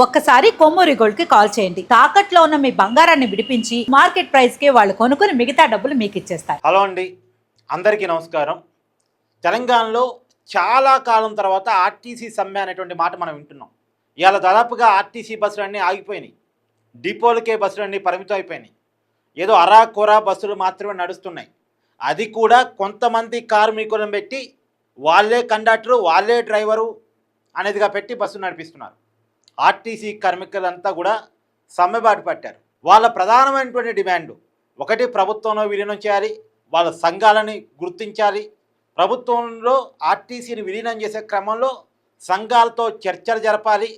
ఒక్కసారి కొమ్మూరి గోల్డ్ కి కాల్ చేయండి. తాకట్లో ఉన్న మీ బంగారాన్ని విడిపించి మార్కెట్ ప్రైస్ కి వాళ్ళు కొనుక్కుని మిగతా డబ్బులు మీకు ఇచ్చేస్తారు. హలో అండి, అందరికీ నమస్కారం. తెలంగాణలో చాలా కాలం తర్వాత ఆర్టీసీ సమ్మె అనేటువంటి మాట మనం వింటున్నాం. ఇవాళ దాదాపుగా ఆర్టీసీ బస్సులు అన్నీ ఆగిపోయినాయి, డిపోలకే బస్సులు అన్నీ పరిమితం అయిపోయినాయి. ఏదో అరాకొరా బస్సులు మాత్రమే నడుస్తున్నాయి. అది కూడా కొంతమంది కార్మికులను పెట్టి వాళ్ళే కండక్టరు వాళ్ళే డ్రైవరు అనేదిగా పెట్టి బస్సులు నడిపిస్తున్నారు. ఆర్టీసీ కార్మికులంతా కూడా సమ్మెబాటు పట్టారు. వాళ్ళ ప్రధానమైనటువంటి డిమాండ్ ఒకటి, ప్రభుత్వంలో విలీనం చేయాలి, వాళ్ళ సంఘాలని గుర్తించాలి. ప్రభుత్వంలో ఆర్టీసీని విలీనం చేసే క్రమంలో సంఘాలతో చర్చలు జరపాలి.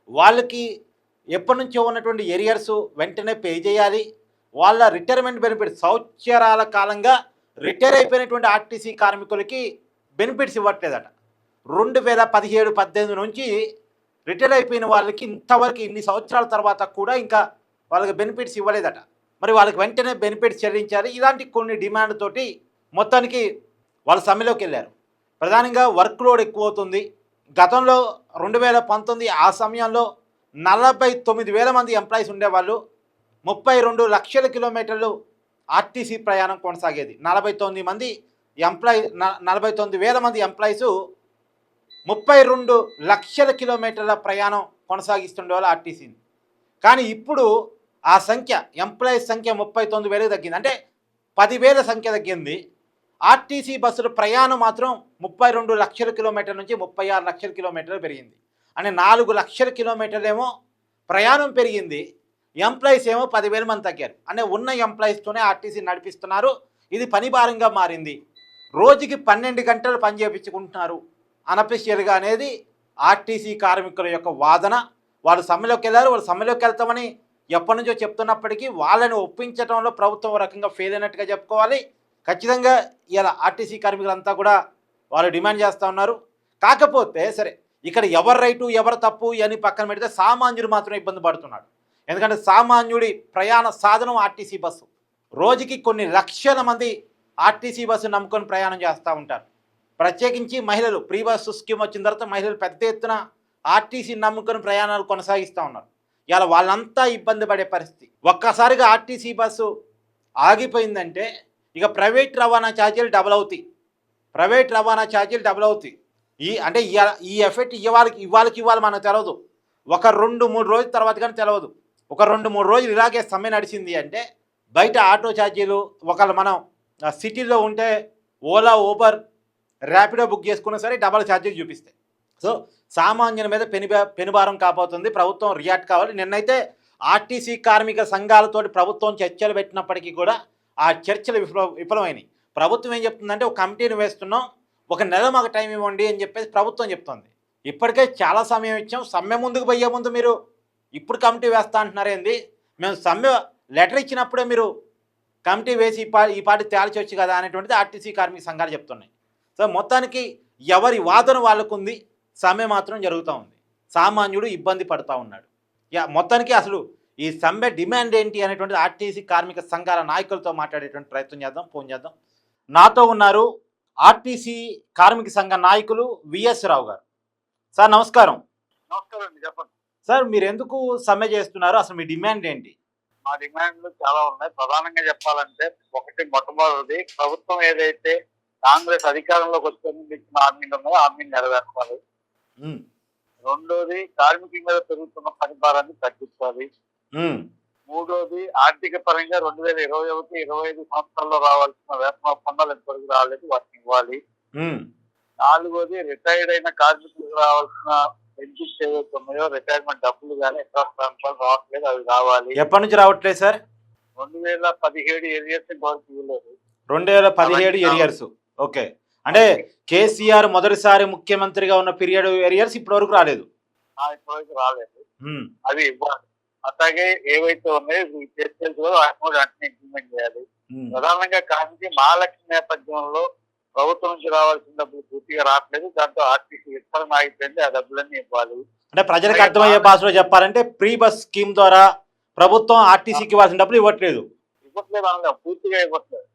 వాళ్ళకి ఎప్పటి నుంచో ఉన్నటువంటి ఏరియర్స్ వెంటనే పే చేయాలి. వాళ్ళ రిటైర్మెంట్ బెనిఫిట్, సంవత్సరాల కాలంగా రిటైర్ అయిపోయినటువంటి ఆర్టీసీ కార్మికులకి బెనిఫిట్స్ ఇవ్వట్లేదట. 2017-18 నుంచి రిటైర్ అయిపోయిన వాళ్ళకి ఇంతవరకు ఇన్ని సంవత్సరాల తర్వాత కూడా ఇంకా వాళ్ళకి బెనిఫిట్స్ ఇవ్వలేదట. మరి వాళ్ళకి వెంటనే బెనిఫిట్స్ చెల్లించాలి. ఇలాంటి కొన్ని డిమాండ్ తోటి మొత్తానికి వాళ్ళు సమ్మెలోకి వెళ్ళారు. ప్రధానంగా వర్క్ లోడ్ ఎక్కువ అవుతుంది. గతంలో 2019 ఆ సమయంలో 49,000 మంది ఎంప్లాయీస్ ఉండేవాళ్ళు. 32 లక్షల కిలోమీటర్లు ఆర్టీసీ ప్రయాణం కొనసాగేది. 49,000 మంది ఎంప్లాయీసు 32 లక్షల కిలోమీటర్ల ప్రయాణం కొనసాగిస్తుండేవాళ్ళు ఆర్టీసీని. కానీ ఇప్పుడు ఆ సంఖ్య, ఎంప్లాయీస్ సంఖ్య 39,000 తగ్గింది. అంటే 10,000 సంఖ్య తగ్గింది. ఆర్టీసీ బస్సుల ప్రయాణం మాత్రం 32 లక్షల కిలోమీటర్ల నుంచి 36 లక్షల కిలోమీటర్లు పెరిగింది. అంటే 4 లక్షల కిలోమీటర్లేమో ప్రయాణం పెరిగింది, ఎంప్లాయీస్ ఏమో 10,000 మంది తగ్గారు. అంటే ఉన్న ఎంప్లాయీస్తోనే ఆర్టీసీ నడిపిస్తున్నారు. ఇది పని భారంగా మారింది. రోజుకి 12 గంటలు పని చేయించుకుంటున్నారు అనఫిషియల్గా అనేది ఆర్టీసీ కార్మికుల యొక్క వాదన. వాళ్ళు సమ్మెలోకి వెళ్ళారు. వాళ్ళు సమ్మెలోకి వెళ్తామని ఎప్పటి నుంచో చెప్తున్నప్పటికీ వాళ్ళని ఒప్పించడంలో ప్రభుత్వం రకంగా ఫెయిల్ అయినట్టుగా చెప్పుకోవాలి. ఖచ్చితంగా ఇలా ఆర్టీసీ కార్మికులంతా కూడా వాళ్ళు డిమాండ్ చేస్తూ ఉన్నారు. కాకపోతే సరే, ఇక్కడ ఎవరు రైటు ఎవరు తప్పు అని పక్కన పెడితే సామాన్యుడు మాత్రం ఇబ్బంది పడుతున్నాడు. ఎందుకంటే సామాన్యుడి ప్రయాణ సాధనం ఆర్టీసీ బస్సు. రోజుకి కొన్ని లక్షల మంది ఆర్టీసీ బస్సు నమ్ముకొని ప్రయాణం చేస్తూ ఉంటారు. ప్రత్యేకించి మహిళలు, ప్రీ బస్సు స్కీమ్ వచ్చిన తర్వాత మహిళలు పెద్ద ఎత్తున ఆర్టీసీ నమ్ముకొని ప్రయాణాలు కొనసాగిస్తూ ఉన్నారు. ఇలా వాళ్ళంతా ఇబ్బంది పడే పరిస్థితి. ఒక్కసారిగా ఆర్టీసీ బస్సు ఆగిపోయిందంటే ఇక ప్రైవేట్ రవాణా ఛార్జీలు డబుల్ అవుతాయి. అంటే ఈ ఎఫెక్ట్ ఇవాళ మనకు తెలియదు. ఒక 2-3 రోజుల తర్వాత కానీ తెలియదు. ఒక 2-3 రోజులు ఇలాగే సమ్మె నడిచింది అంటే బయట ఆటో ఛార్జీలు, ఒకళ్ళు మనం సిటీలో ఉంటే ఓలా, ఊబర్, ర్యాపిడో బుక్ చేసుకున్నా సరే డబల్ ఛార్జీలు చూపిస్తాయి. సో సామాన్యుల మీద పెనుభారం కాబోతుంది. ప్రభుత్వం రియాక్ట్ కావాలి. నిన్నైతే ఆర్టీసీ కార్మిక సంఘాలతోటి ప్రభుత్వం చర్చలు పెట్టినప్పటికీ కూడా ఆ చర్చలు విఫలమైనవి. ప్రభుత్వం ఏం చెప్తుందంటే ఒక కమిటీని వేస్తున్నాం, 1 నెల మాకు టైం ఇవ్వండి అని చెప్పేసి ప్రభుత్వం చెప్తుంది. ఇప్పటికే చాలా సమయం ఇచ్చాం. సమ్మె ముందుకు పోయే ముందు మీరు ఇప్పుడు కమిటీ వేస్తా అంటున్నారేంది? మేము సమ్మె లెటర్ ఇచ్చినప్పుడే మీరు కమిటీ వేసి ఈ పాటి తేల్చొచ్చు కదా అనేటువంటిది ఆర్టీసీ కార్మిక సంఘాలు చెప్తున్నాయి. సో మొత్తానికి ఎవరి వాదన వాళ్ళకు ఉంది, సమ్మె మాత్రం జరుగుతూ ఉంది. సామాన్యుడు ఇబ్బంది పడుతూ ఉన్నాడు. మొత్తానికి అసలు ఈ సమ్మె డిమాండ్ ఏంటి అనేటువంటిది ఆర్టీసీ కార్మిక సంఘాల నాయకులతో మాట్లాడేటువంటి ప్రయత్నం చేద్దాం. ఫోన్ చేద్దాం. నాతో ఉన్నారు ఆర్టీసీ కార్మిక సంఘ నాయకులు విఎస్ రావు గారు. సార్ నమస్కారం. నమస్కారం అండి, చెప్పండి సార్, మీరు ఎందుకు సమ్మె చేస్తున్నారు? అసలు మీ డిమాండ్ ఏంటి? మా డిమాండ్లు చాలా ఉన్నాయి. ప్రధానంగా చెప్పాలంటే, మొట్టమొదటిది ప్రభుత్వం ఏదైతే కాంగ్రెస్ అధికారంలోకి వచ్చే ముందు ఇచ్చిన హామీలు ఉన్నాయో హామీలు నెరవేర్చాలి. రెండోది, కార్మికుల మీద పెరుగుతున్న పని భారాన్ని తగ్గించాలి. మూడోది, ఆర్థిక పరంగా 2021-25 సంవత్సరాల్లో రావాల్సిన వేతన ఒప్పందాలు ఎంతవరకు రాలేదు, వాటిని ఇవ్వాలి. నాలుగోది, రిటైర్డ్ అయిన కార్మికులకు రావాల్సిన బెనిఫిట్స్ ఏవైతే ఉన్నాయో, రిటైర్మెంట్ డబ్బులు కానీ ఎక్కడ ట్రాన్స్ఫర్ రావట్లేదు, అవి రావాలి. ఎప్పటి నుంచి రావట్లేదు సార్? 2017 ఏరియర్స్ ఇంతవరకు ఇవ్వలేదు. 2017 ఏరియర్స్. ఓకే, అంటే కేసీఆర్ మొదటిసారి ముఖ్యమంత్రిగా ఉన్న పీరియడ్ ఏరియర్స్ ఇప్పటి వరకు రాలేదు. ఇప్పటివరకు రాలేదు, అవి ఇవ్వాలి. అట్లాగే ఏవైతే ఉన్నాయో వాటిని కూడా వెంటనే ఇంప్లిమెంట్ చేయాలి. ప్రధానంగా కానీ మహాలక్ష్మి నేపథ్యంలో ప్రభుత్వం నుంచి రావాల్సిన డబ్బులు పూర్తిగా రావట్లేదు. దాంతో ఆర్టీసీ విస్తరణ ఆగిపోయింది, ఆ డబ్బులన్నీ ఇవ్వాలి. అంటే ప్రజలకు అర్థమయ్యే భాషలో చెప్పాలంటే ప్రీ బస్ స్కీమ్ ద్వారా ప్రభుత్వం ఆర్టీసీకి ఇవ్వాల్సిన డబ్బులు ఇవ్వట్లేదు అనగా పూర్తిగా ఇవ్వట్లేదు.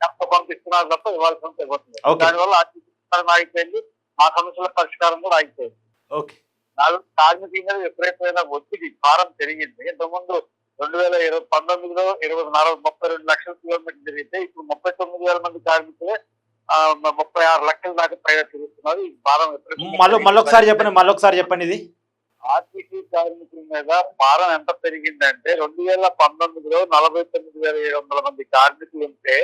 ఎంత పంపిస్తున్నారు తప్ప ఇవ్వాల్సినంత ఇవ్వట్లేదు. దానివల్ల ఆర్టీసీ విస్తరణ ఆగిపోయింది, మా సమస్యల పరిష్కారం కూడా ఆగిపోయింది. ఓకే, కార్మికుల మీద విపరీతమైన ఒత్తిడి భారం పెరిగింది. ఇంతకుముందు 2019లో 32 లక్షల కిలోమీటర్లు జరిగితే ఇప్పుడు 39,000 మంది కార్మికులే 36 లక్షల దాకా పైగా తిరుగుతున్నారు. ఈ భారం మళ్ళొకసారి చెప్పండి ఇది. ఆర్టీసీ కార్మికుల మీద భారం ఎంత పెరిగిందంటే 2019లో 49,700 మంది కార్మికులు ఉంటే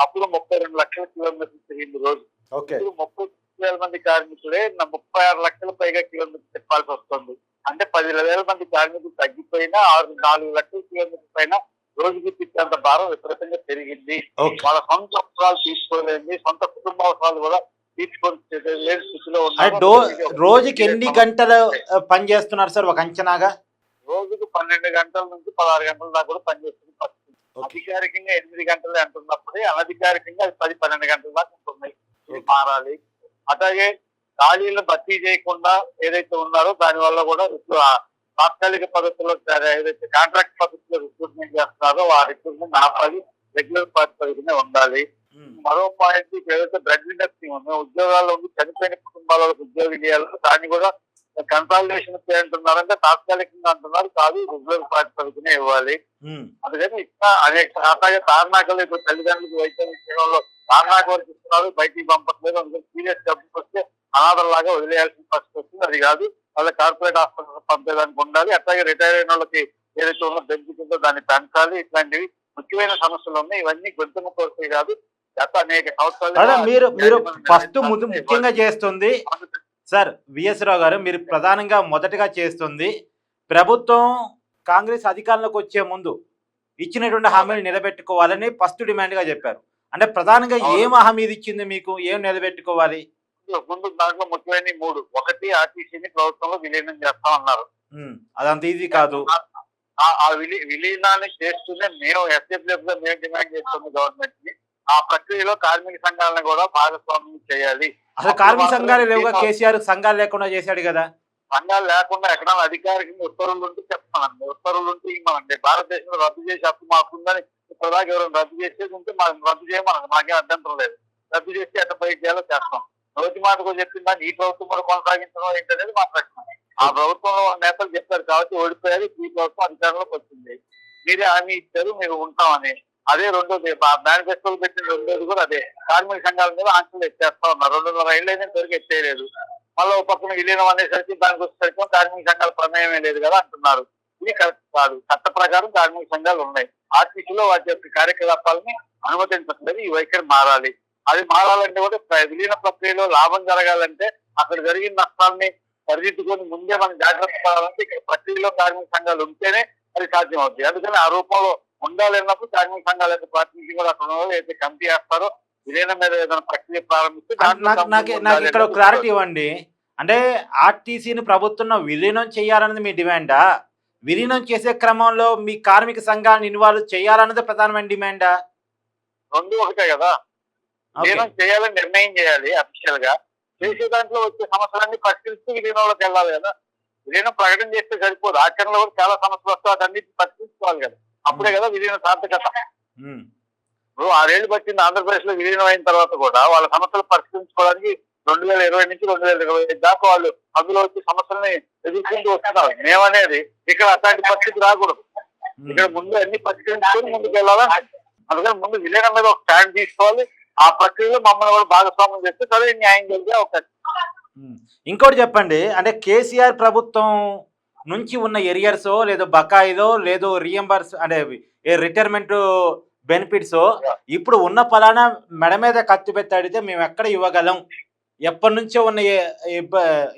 అప్పుడు 32 లక్షల కిలోమీటర్లు తిరిగింది రోజు. ఇప్పుడు 39,000 మంది కార్మికులే 36 లక్షల పైగా కిలోమీటర్లు తిప్పాల్సి వస్తుంది. అంటే 10,000 మంది కార్మికులు తగ్గిపోయినా 4 లక్షల కిలోమీటర్ల పైన రోజుకి తిప్పేంత భారం విపరీతంగా పెరిగింది. వాళ్ళ సొంత అవసరాలు తీసుకోలేని, సొంత కుటుంబ అవసరాలు కూడా తీసుకొని లేని స్థితిలో ఉన్నారు. రోజుకి ఎన్ని గంటలు పని చేస్తున్నారు సార్ ఒక అంచనాగా? రోజుకు 12 గంటల నుంచి 16 గంటల దాకా కూడా పనిచేస్తుంది పరిస్థితి. అధికారికంగా 8 గంటలు అంటున్నప్పుడే అనధికారికంగా 10-12 గంటల దాకా ఉంటున్నాయి. ఇది మారాలి. అట్లాగే ఖాళీలను భర్తీ చేయకుండా ఏదైతే ఉన్నారో దాని వల్ల కూడా ఇప్పుడు తాత్కాలిక పద్ధతిలో ఏదైతే కాంట్రాక్ట్ పద్ధతిలో రిక్రూట్మెంట్ చేస్తున్నారో ఆ రిక్రూట్మెంట్ ఆపాలి, రెగ్యులర్ ప్రాతిపదికనే ఉండాలి. మరో పాయింట్ ఏదైతే బ్రెడ్ విన్నర్ స్కీమ్ ఉందో, ఉద్యోగాల్లో ఉండి చనిపోయిన కుటుంబాలకు ఉద్యోగం చేయాలి, దాన్ని కూడా కన్సాలిడేషన్ అంటున్నారంటే తాత్కాలికంగా అంటున్నారు, కాదు రెగ్యులర్ ప్రాతిపదికనే ఇవ్వాలి. అందుకని ఇంకా అనేక అట్లాగే తార్నాకలు ఇప్పుడు తల్లిదండ్రులకు వైద్యం విషయంలో తార్నాక వరకు ఇస్తున్నారు, బయటికి పంపట్లేదు. అందుకని సీరియస్ జబ్బులు వస్తే అనాథల్లాగా వదిలేయాల్సిన పరిస్థితి వస్తుంది. అది కాదు, వాళ్ళ కార్పొరేట్ హాస్పిటల్ పంపేదానికి ఉండాలి. అట్లాగే రిటైర్ అయిన వాళ్ళకి ఏదైతే ఉన్న బెనిఫిట్ ఉందో దాన్ని పెంచాలి. ఇట్లాంటివి ముఖ్యమైన సమస్యలు ఉన్నాయి. ఇవన్నీ గొంతుమ కోరికలు కాదు, గత అనేక సంవత్సరాలు మీరు ఫస్ట్ ముఖ్యంగా చేస్తుంది సార్ విఎస్ రావు గారు, మీరు ప్రధానంగా మొదటగా చేస్తుంది ప్రభుత్వం కాంగ్రెస్ అధికారంలోకి వచ్చే ముందు ఇచ్చినటువంటి హామీలు నిలబెట్టుకోవాలని ఫస్ట్ డిమాండ్ గా చెప్పారు. అంటే ప్రధానంగా ఏం హామీ ఇచ్చింది మీకు, ఏం నిలబెట్టుకోవాలి? ముందు దాంట్లో ముఖ్యమైన 3. ఒకటి, ఆర్టీసీని ప్రభుత్వంలో విలీనం చేస్తామన్నారు. అదంత ఈజీ కాదు. ఆ విలీనాన్ని చేస్తూనే మేము ఎస్ఎఫ్ఎఫ్ గా మేము డిమాండ్ చేస్తుంది గవర్నమెంట్ ని. ఆ ప్రక్రియలో కార్మిక సంఘాలను కూడా భాగస్వామ్యం చేయాలి. అసలు కార్మిక సంఘాలు లేవుగా, కేసీఆర్ సంఘాలు లేకుండా చేశాడు కదా. సంఘాలు లేకుండా ఎక్కడ అధికారికంగా ఉత్తర్వులు ఉంటే చెప్తానండి, ఉత్తర్వులు ఉంటే ఇవ్వమండి. భారతదేశంలో రద్దు చేసి అప్పు మాకుందని ఇప్పటిదాకా ఎవరైనా రద్దు చేసేది ఉంటే మనం రద్దు చేయమని మాకేం అభ్యంతరం లేదు. రద్దు చేసి ఎట్ట బయట చేయాలో చేస్తాం. నోటి మాటకు చెప్పిన దాన్ని ఈ ప్రభుత్వం కూడా కొనసాగించడం ఏంటనేది మా ప్రశ్న. ఆ ప్రభుత్వంలో నేతలు చెప్పారు కాబట్టి ఓడిపోయారు, ఈ ప్రభుత్వం అధికారంలోకి వచ్చింది. మీరే హామీ ఇచ్చారు మీరు ఉంటామని. అదే రెండోది మేనిఫెస్టోలు పెట్టిన రెండోది కూడా అదే, కార్మిక సంఘాల మీద ఆంక్షలు ఎత్తేస్తా ఉన్నారు. 2.5 ఏళ్ళు అయినా ఇంతవరకు ఎత్తేయలేదు. మళ్ళీ ఒక పక్కన విలీనం అనేసరికి దానికి వచ్చేసరికి కార్మిక సంఘాల ప్రమేయమే లేదు కదా అంటున్నారు. ఇది కరెక్ట్ కాదు. చట్ట ప్రకారం కార్మిక సంఘాలు ఉన్నాయి. ఆర్టీసీలో వాటి యొక్క కార్యకలాపాలని అనుమతించట్లేదు. ఈ వైఖరి మారాలి. అది మారాలంటే కూడా విలీన ప్రక్రియలో లాభం జరగాలంటే అక్కడ జరిగిన నష్టాన్ని సరిదిద్దుకొని ముందే మనం జాగ్రత్త పడాలంటే ఇక్కడ ప్రక్రియలో కార్మిక సంఘాలు ఉంటేనే అది సాధ్యం అవుతుంది. అందుకని ఆ రూపంలో ఉండాలన్నప్పుడు కార్మిక సంఘాల యొక్క ప్రాతినిధ్యం కూడా అక్కడ ఏదైతే కమిటీ వేస్తారో విలీనం మీద ఏదైనా ప్రక్రియ ప్రారంభిస్తే నాకు ఇక్కడ క్లారిటీ ఇవ్వండి. అంటే ఆర్టీసీని ప్రభుత్వం విలీనం చేయాలన్నది మీ డిమాండా? విలీనం చేసే క్రమంలో మీ కార్మిక సంఘాలను ఇన్వాల్వ్ చేయాలన్నది ప్రధానమైన డిమాండా? రెండు ఒకటే కదా. విలీనం చేయాలని నిర్ణయం చేయాలి అఫీషియల్ గా. చేసే దాంట్లో వచ్చే సమస్యలన్నీ పరిష్కరిస్తూ విలీనంలోకి వెళ్ళాలి కదా. విలీనం ప్రకటన చేస్తే సరిపోదు, ఆచరణలో కూడా చాలా సమస్యలు వస్తాయి, వాటన్నిటిని పరిష్కరించుకోవాలి కదా. అప్పుడే కదా విలీన సార్థకత. ఇప్పుడు 6 ఏళ్ళు పట్టింది ఆంధ్రప్రదేశ్ లో విలీనం అయిన తర్వాత కూడా వాళ్ళ సమస్యలు పరిష్కరించుకోవడానికి 2020 నుంచి 2025 దాకా వాళ్ళు అందులో వచ్చే సమస్యల్ని ఎదుర్కొంటూ వస్తున్నారు. మేమనేది ఇక్కడ అట్లాంటి పరిస్థితి రాకూడదు. ఇక్కడ ముందు అన్ని పరిష్కరించుకొని ముందుకు వెళ్ళాలా. అందుకని ముందు విలీనం మీద ఒక స్టాండ్ తీసుకోవాలి. ఆ ప్రక్రియలో మమ్మల్ని కూడా భాగస్వామ్యం చేస్తే సరే న్యాయం జరిగే అవకాశం. ఇంకోటి చెప్పండి, అంటే కేసీఆర్ ప్రభుత్వం నుంచి ఉన్న ఎరియర్సో లేదో బకాయిదో లేదో రీఎంబర్స్ అంటే రిటైర్మెంట్ బెనిఫిట్స్ ఇప్పుడు ఉన్న ఫలానా మెడ మీద కత్తి పెట్టాడితే మేము ఎక్కడ ఇవ్వగలం, ఎప్పటి నుంచో ఉన్న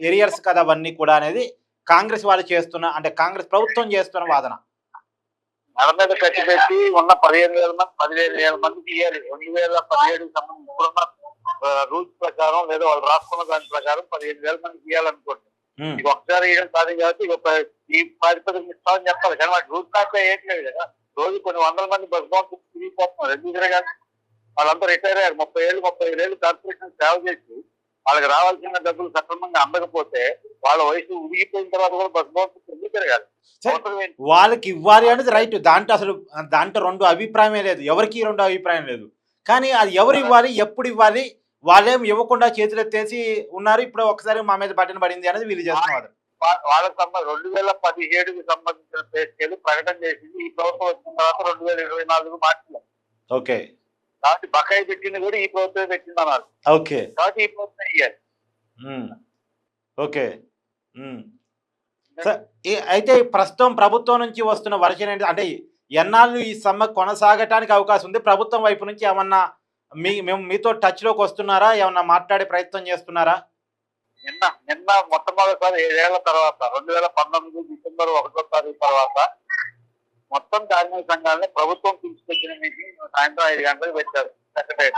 ఎరియర్స్ కదా అవన్నీ కూడా అనేది కాంగ్రెస్ వాళ్ళు చేస్తున్న, అంటే కాంగ్రెస్ ప్రభుత్వం చేస్తున్న వాదన. మెడ మీద కత్తి పెట్టి ఉన్న 15,000 మందికి ఇవ్వాలి. 2017 సంబంధించి ఇప్పుడున్న రూల్స్ ప్రకారం లేదా వాళ్ళు రాసుకున్న దాని ప్రకారం 15,000 మందికి ఇవ్వాలనుకోండి. ఇది ఒకసారి ఇవ్వడం కాదు కాబట్టి ఈ ప్రాతిపదికన ఇస్తామని చెప్పాలి. కానీ వాటి రూల్స్ కాక ఏట్లేదు కదా. రోజు కొన్ని 100 మంది బస్ బాంక్ తిరిగిపోతున్నారు. ఎందుకు కాదు, వాళ్ళంతా రిటైర్ అయ్యారు. 35 ఏళ్ళు కార్పొరేషన్ సేవ చేసి వాళ్ళకి రావాల్సిన డబ్బులు సక్రమంగా అందకపోతే వాళ్ళ వయసు ఉడిగిపోయిన తర్వాత కూడా బస్ బాంక్ ఎందుకు తిరగాలి? వాళ్ళకి ఇవ్వాలి అనేది రైట్. దాంట్లో రెండు అభిప్రాయమే లేదు, ఎవరికి రెండు అభిప్రాయం లేదు. కానీ అది ఎవరు ఇవ్వాలి, ఎప్పుడు ఇవ్వాలి, వాళ్ళేం ఇవ్వకుండా చేతులు ఎత్తేసి ఉన్నారు. ఇప్పుడు ఒకసారి మా మీద బటన్ పడింది అనేది వీళ్ళు చేస్తున్నారు. వాళ్ళకి 2017కు సంబంధించిన పే స్కేల్ ప్రకటన చేసింది. ఈ ప్రభుత్వం వచ్చిన తర్వాత 2024 మార్చిలో. ఓకే. కాబట్టి బకాయి పెట్టింది కూడా ఈ ప్రభుత్వమే పెట్టింది అన్నారు. ఓకే. కాబట్టి ఈ ప్రభుత్వం ఇయ్యాలి. ఓకే. సార్ అయితే ప్రస్తుతం ప్రభుత్వం నుంచి వస్తున్న వర్షన్ ఏంటి, అంటే ఎన్నాళ్ళు ఈ సమ్మె కొనసాగటానికి అవకాశం ఉంది? ప్రభుత్వం వైపు నుంచి ఏమన్నా మేము మీతో టచ్లోకి వస్తున్నారా, ఏమన్నా మాట్లాడే ప్రయత్నం చేస్తున్నారా? నిన్న మొట్టమొదటిసారి 7 ఏళ్ల తర్వాత 2019 డిసెంబర్ 1వ తారీఖు తర్వాత మొత్తం కార్మిక సంఘాలని ప్రభుత్వం పిలిచిపెట్టిన మీటింగ్ సాయంత్రం 5 గంటలకు పెట్టారు సెక్రటరీ.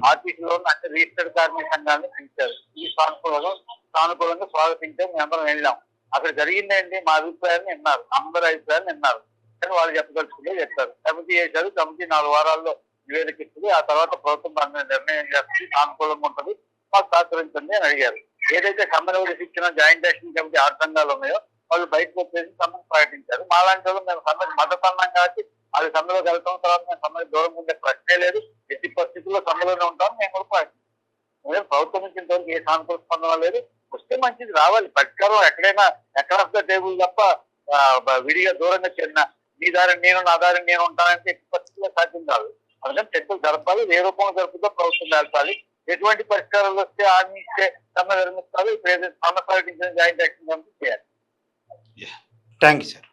ఆర్టీసీలో ఉన్న అన్ని రిజిస్టర్డ్ కార్మిక సంఘాలను పిలిచారు. ఈ సానుకూలంగా స్వాగతించాం. మేము అందరం వెళ్ళాం. అక్కడ జరిగిందేంటి, మా అభిప్రాయాన్ని విన్నారు, అందరి అభిప్రాయాన్ని విన్నారు. కానీ వాళ్ళు చెప్పదలుచుకుంటే చెప్తారు. కమిటీ చేశారు. కమిటీ 4 వారాల్లో నివేదిక ఇస్తుంది. ఆ తర్వాత ప్రభుత్వం దాని మీద నిర్ణయం చేస్తుంది. సానుకూలంగా ఉంటుంది, మాకు సహకరించండి అని అడిగారు. ఏదైతే సమ్మెలో ఇచ్చిన జాయింట్ యాక్షన్ కమిటీ 6 సంఘాలు ఉన్నాయో వాళ్ళు బయటకు వచ్చేసి సమ్మెను ప్రకటించారు. మాలాంటి వాళ్ళు మేము సమ్మెకి మద్దతు అన్నాం కాబట్టి అది సమ్మెలోకి వెళ్తాం. తర్వాత మేము సమ్మెకి దూరం ఉండే ప్రశ్నే లేదు. ఎట్టి పరిస్థితుల్లో సమ్మెలోనే ఉంటాం. మేము కూడా ప్రకటించాం. ప్రభుత్వం నుంచి ఇంతవరకు ఏ సానుకూల స్పందన లేదు. వస్తే మంచిది, రావాలి. పరిష్కారం ఎక్కడైనా ఎక్కడ టేబుల్ తప్ప విడిగా దూరంగా చెందిన నీ దారిని నేను నా దారిని నేను ఉంటానంటే ఎట్టి పరిస్థితుల్లో సాధ్యం కాదు. అందుకని చర్చలు జరపాలి. ఏ రూపంలో జరుపుతో ప్రభుత్వం జరపాలి. ఎటువంటి పరిష్కారాలు వస్తే హామీ ఇస్తే సమ్మె నిర్మిస్తారు. ఇప్పుడు ఏదైతే సమ్మె ప్రకటించిన జాయింట్ యాక్షన్ కమిటీ చేయాలి. Thank you sir.